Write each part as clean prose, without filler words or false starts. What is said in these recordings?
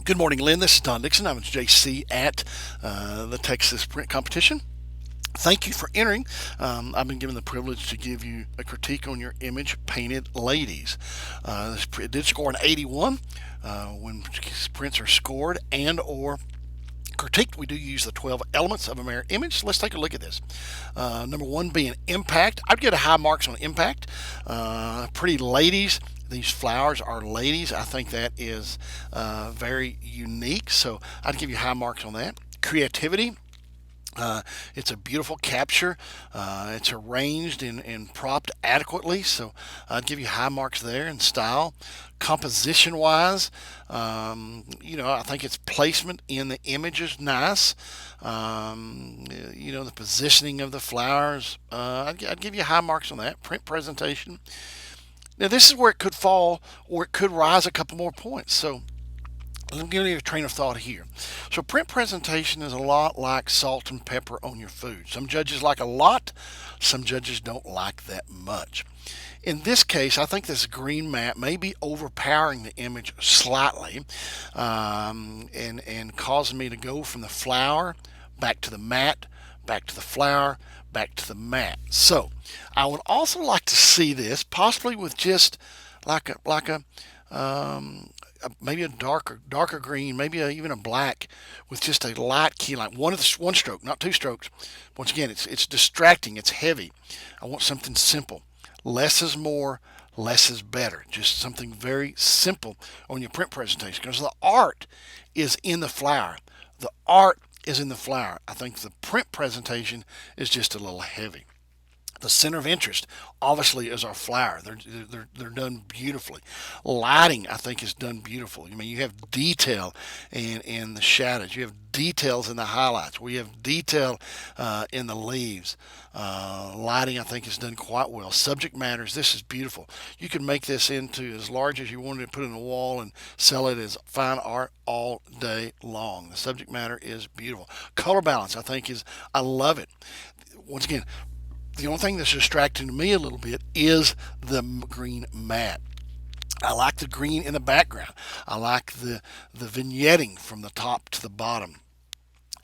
Good morning, Lynn. This is Don Dixon. I'm with JC at the Texas Print Competition. Thank you for entering. I've been given the privilege to give you a critique on your image, Painted Ladies. It did score an 81. When prints are scored and or critiqued, we do use the 12 elements of a mirror image. So let's take a look at this. Number one being impact. I'd get a high marks on impact. Pretty ladies. These flowers are ladies. I think that is very unique. So I'd give you high marks on that. Creativity. It's a beautiful capture. It's arranged and propped adequately, so I'd give you high marks there. In style, composition wise, I think its placement in the image is nice. The positioning of the flowers, I'd give you high marks on that. Print presentation. Now this is where it could fall or it could rise a couple more points. So let me give you a train of thought here. So print presentation is a lot like salt and pepper on your food. Some judges like a lot, some judges don't like that much. In this case, I think this green mat may be overpowering the image slightly, and causing me to go from the flower back to the mat, back to the flower, back to the mat. So I would also like to see this possibly with just maybe a darker green, maybe even a black with just a light key line. One stroke, not two strokes. Once again, it's distracting. It's heavy. I want something simple. Less is more. Less is better. Just something very simple on your print presentation because the art is in the flower. The art is in the flower. I think the print presentation is just a little heavy. The center of interest, obviously, is our flower. They're done beautifully. Lighting, I think, is done beautifully. I mean, you have detail in the shadows. You have details in the highlights. We have detail in the leaves. Lighting, I think, is done quite well. Subject matters. This is beautiful. You can make this into as large as you wanted to put in a wall and sell it as fine art all day long. The subject matter is beautiful. Color balance, I think, I love it. Once again, the only thing that's distracting to me a little bit is the green mat. I like the green in the background. I like the vignetting from the top to the bottom.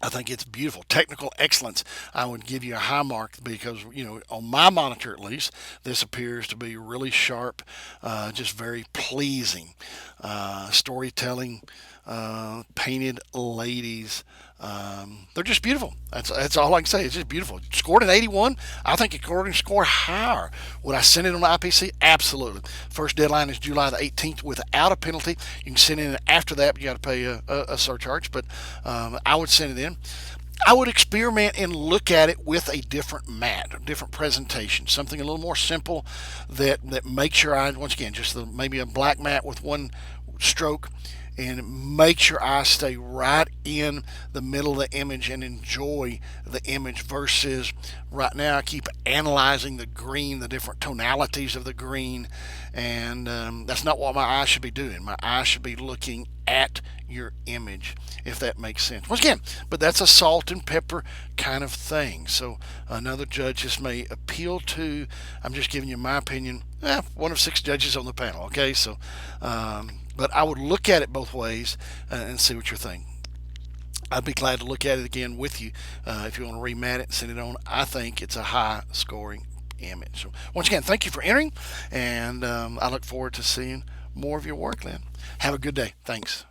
I think it's beautiful. Technical excellence, I would give you a high mark because, on my monitor at least, this appears to be really sharp, just very pleasing. Storytelling, painted ladies, they're just beautiful. That's all I can say. It's just beautiful. Scored an 81. I think it could score higher. Would I send it on IPC? Absolutely. First deadline is July the 18th without a penalty. You can send it in after that, but you got to pay a surcharge. But I would send it in. I would experiment and look at it with a different mat, a different presentation, something a little more simple that makes your eye, once again, maybe a black mat with one stroke, and make your eyes stay right in the middle of the image and enjoy the image versus right now I keep analyzing the green, the different tonalities of the green, and that's not what my eyes should be doing. My eyes should be looking at your image, if that makes sense. Once again, but that's a salt and pepper kind of thing. So another judge this may appeal to. I'm just giving you my opinion. One of 6 judges on the panel. Okay, so but I would look at it both ways and see what you think. I'd be glad to look at it again with you if you want to remat it and send it on. I think it's a high scoring image. So once again, thank you for entering, and I look forward to seeing more of your work, Lynn. Have a good day. Thanks.